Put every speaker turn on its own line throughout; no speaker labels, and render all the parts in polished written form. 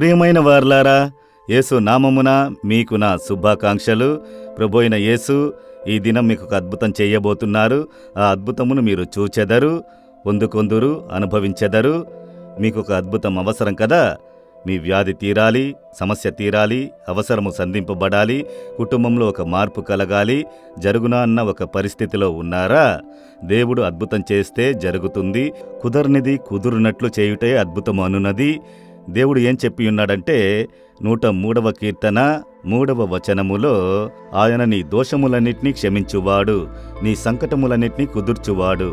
ప్రియమైన వారలారా, యేసు నామమున మీకు నా శుభాకాంక్షలు. ప్రభువైన యేసు ఈ దినం మీకు ఒక అద్భుతం చేయబోతున్నారు. ఆ అద్భుతమును మీరు చూచెదరు, పొందుకొందురు, అనుభవించెదరు. మీకు ఒక అద్భుతం అవసరం కదా. మీ వ్యాధి తీరాలి, సమస్య తీరాలి, అవసరము సంధింపబడాలి, కుటుంబంలో ఒక మార్పు కలగాలి, జరుగునా అన్న ఒక పరిస్థితిలో ఉన్నారా? దేవుడు అద్భుతం చేస్తే జరుగుతుంది. కుదరనిది కుదురునట్లు చేయుటే అద్భుతము అనున్నది. దేవుడు ఏం చెప్పి ఉన్నాడంటే 103వ కీర్తన 3వ వచనములో, ఆయన నీ దోషములన్నిటినీ క్షమించువాడు, నీ సంకటములన్నిటినీ కుదుర్చువాడు,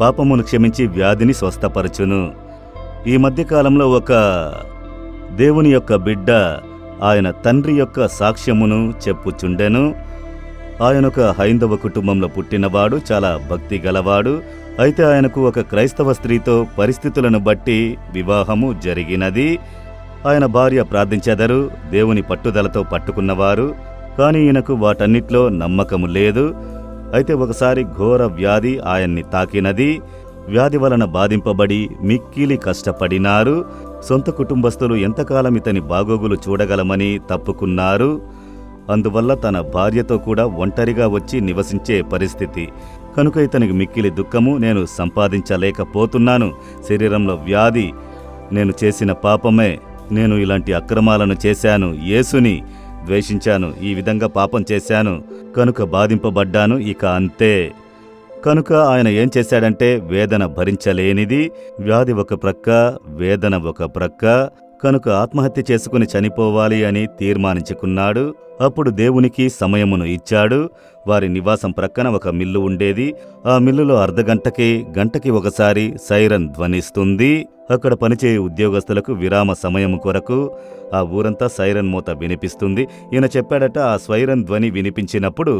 పాపమును క్షమించి వ్యాధిని స్వస్థపరచును. ఈ మధ్యకాలంలో ఒక దేవుని యొక్క బిడ్డ ఆయన తండ్రి యొక్క సాక్ష్యమును చెప్పుచుండెను. ఆయనొక హైందవ కుటుంబంలో పుట్టినవాడు, చాలా భక్తి గలవాడు. అయితే ఆయనకు ఒక క్రైస్తవ స్త్రీతో పరిస్థితులను బట్టి వివాహము జరిగినది. ఆయన భార్య ప్రార్థించెదరు, దేవుని పట్టుదలతో పట్టుకున్నవారు. కాని ఈయనకు వాటన్నిట్లో నమ్మకము లేదు. అయితే ఒకసారి ఘోర వ్యాధి ఆయన్ని తాకినది. వ్యాధి వలన బాధింపబడి మిక్కిలి కష్టపడినారు. సొంత కుటుంబస్తులు ఎంతకాలం ఇతని బాగోగులు చూడగలమని తప్పుకున్నారు. అందువల్ల తన భార్యతో కూడా ఒంటరిగా వచ్చి నివసించే పరిస్థితి. కనుక ఇతనికి మిక్కిలి దుఃఖము. నేను సంపాదించలేకపోతున్నాను, శరీరంలో వ్యాధి, నేను చేసిన పాపమే, నేను ఇలాంటి అక్రమాలను చేశాను, యేసుని ద్వేషించాను, ఈ విధంగా పాపం చేశాను, కనుక బాధింపబడ్డాను, ఇక అంతే. కనుక ఆయన ఏం చేశాడంటే, వేదన భరించలేనిది, వ్యాధి ఒక ప్రక్క, వేదన ఒక ప్రక్క, కనుక ఆత్మహత్య చేసుకుని చనిపోవాలి అని తీర్మానించుకున్నాడు. అప్పుడు దేవునికి సమయమును ఇచ్చాడు. వారి నివాసం ప్రక్కన ఒక మిల్లు ఉండేది. ఆ మిల్లులో అర్ధగంటకి, గంటకి ఒకసారి సైరన్ ధ్వనిస్తుంది. అక్కడ పనిచేయు ఉద్యోగస్తులకు విరామ సమయము కొరకు ఆ ఊరంతా సైరన్ మోత వినిపిస్తుంది. ఈయన చెప్పాడట, ఆ సైరన్ ధ్వని వినిపించినప్పుడు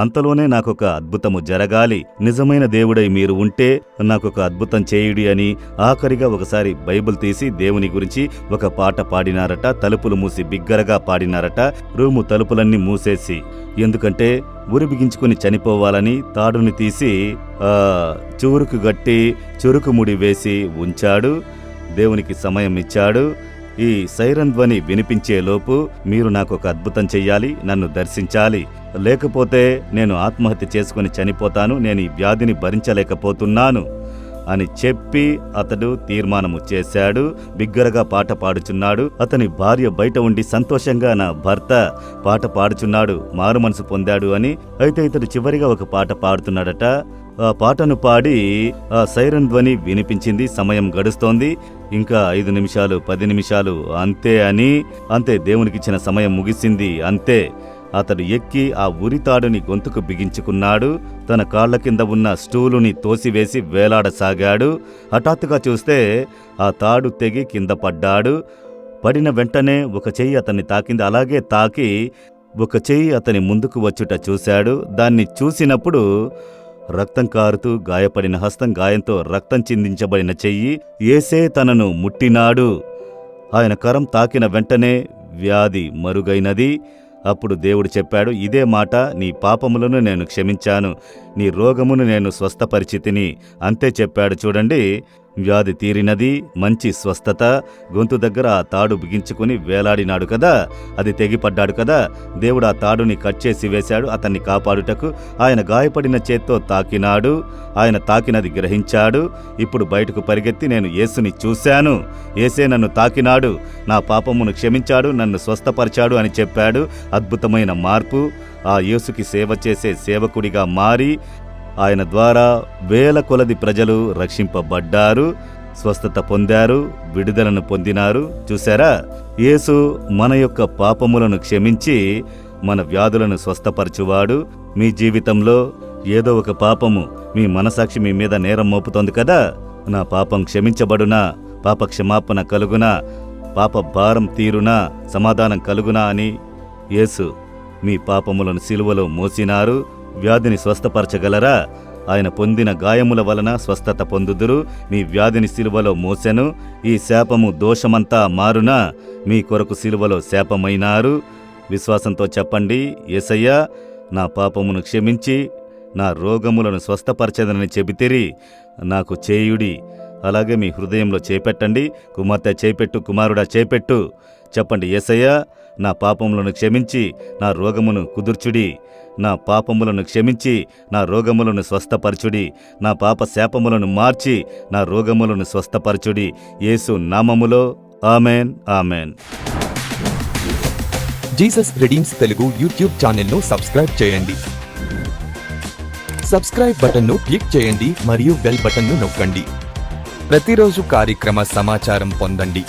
అంతలోనే నాకొక అద్భుతము జరగాలి, నిజమైన దేవుడై మీరు ఉంటే నాకొక అద్భుతం చేయుడి అని ఆఖరిగా ఒకసారి బైబిల్ తీసి దేవుని గురించి ఒక పాట పాడినారట. తలుపులు మూసి బిగ్గరగా పాడినారట, రూము తలుపులన్నీ మూసేసి. ఎందుకంటే ఉరి బిగించుకుని చనిపోవాలని తాడుని తీసి చూరుకు గట్టి చురుకు ముడి వేసి ఉంచాడు. దేవునికి సమయం ఇచ్చాడు. ఈ సైరన్ ధ్వని వినిపించేలోపు మీరు నాకు ఒక అద్భుతం చెయ్యాలి, నన్ను దర్శించాలి, లేకపోతే నేను ఆత్మహత్య చేసుకుని చనిపోతాను, నేను ఈ వ్యాధిని భరించలేకపోతున్నాను అని చెప్పి అతడు తీర్మానము చేశాడు. బిగ్గరగా పాట పాడుచున్నాడు. అతని భార్య బయట ఉండి సంతోషంగా నా భర్త పాట పాడుచున్నాడు, మారు మనసు పొందాడు అని. అయితే ఇతడు చివరిగా ఒక పాట పాడుతున్నాడట. ఆ పాటను పాడి ఆ సైరన్ ధ్వని వినిపించింది. సమయం గడుస్తోంది, ఇంకా 5 నిమిషాలు 10 నిమిషాలు అంతే అని. అంతే, దేవునికిచ్చిన సమయం ముగిసింది, అంతే. అతడు ఎక్కి ఆ ఉరితాడుని గొంతుకు బిగించుకున్నాడు. తన కాళ్ల కింద ఉన్న స్టూలుని తోసివేసి వేలాడసాగాడు. హఠాత్తుగా చూస్తే ఆ తాడు తెగి కింద పడ్డాడు. పడిన వెంటనే ఒక చెయ్యి అతన్ని తాకింది. అలాగే తాకి ఒక చెయ్యి అతని ముందుకు వచ్చుట చూశాడు. దాన్ని చూసినప్పుడు రక్తం కారుతూ గాయపడిన హస్తం, గాయంతో రక్తం చిందించబడిన చెయ్యి. యేసే తనను ముట్టినాడు. ఆయన కరం తాకిన వెంటనే వ్యాధి మరుగైనది. అప్పుడు దేవుడు చెప్పాడు, ఇదే మాట, నీ పాపములను నేను క్షమించాను, నీ రోగమును నేను స్వస్థపరిచితిని. అంతే చెప్పాడు. చూడండి, వ్యాధి తీరినది, మంచి స్వస్థత. గొంతు దగ్గర ఆ తాడు బిగించుకుని వేలాడినాడు కదా, అది తెగిపడ్డాడు కదా. దేవుడు ఆ తాడుని కట్ చేసి వేశాడు అతన్ని కాపాడుటకు. ఆయన గాయపడిన చేత్తో తాకినాడు. ఆయన తాకినది గ్రహించాడు. ఇప్పుడు బయటకు పరిగెత్తి, నేను యేసుని చూశాను, యేసే నన్ను తాకినాడు, నా పాపమును క్షమించాడు, నన్ను స్వస్థపరిచాడు అని చెప్పాడు. అద్భుతమైన మార్పు. ఆ యేసుకి సేవ చేసే సేవకుడిగా మారి ఆయన ద్వారా వేల కొలది ప్రజలు రక్షింపబడ్డారు, స్వస్థత పొందారు, విడుదలను పొందినారు. చూశారా? యేసు మన యొక్క పాపములను క్షమించి మన వ్యాధులను స్వస్థపరచువాడు. మీ జీవితంలో ఏదో ఒక పాపము, మీ మనసాక్షి మీ మీద నేరం మోపుతోంది కదా. నా పాపం క్షమించబడునా, పాప క్షమాపణ కలుగునా, పాప భారం తీరునా, సమాధానం కలుగునా అని యేసు మీ పాపములను సిలువలో మోసినారు. వ్యాధిని స్వస్థపరచగలరా? ఆయన పొందిన గాయముల వలన స్వస్థత పొందుదురు. మీ వ్యాధిని సిలువలో మోసెను. ఈ శాపము దోషమంతా మారునా, మీ కొరకు సిలువలో శాపమైనారు. విశ్వాసంతో చెప్పండి, యేసయ్యా నా పాపమును క్షమించి నా రోగములను స్వస్థపరచదనని చెబితిరి, నాకు చేయుడి, అలాగే మీ హృదయంలో చేపెట్టండి. కుమార్తె చేపెట్టు, కుమారుడా చేపెట్టు. చెప్పండి, యేసయ్యా నా పాపములను క్షమించి నా రోగమును కుదుర్చుడి. నా పాపములను క్షమించి నా రోగములను స్వస్థపరచుడి. నా పాప శాపములను మార్చి నా రోగములను స్వస్థపరచుడి. యేసు నామములో amen, amen.
Jesus redeems Telugu YouTube ఛానల్ను సబ్స్క్రైబ్ చేయండి. సబ్స్క్రైబ్ బటన్ను క్లిక్ చేయండి మరియు బెల్ బటన్ను నొక్కండి. ప్రతిరోజు కార్యక్రమ సమాచారం పొందండి.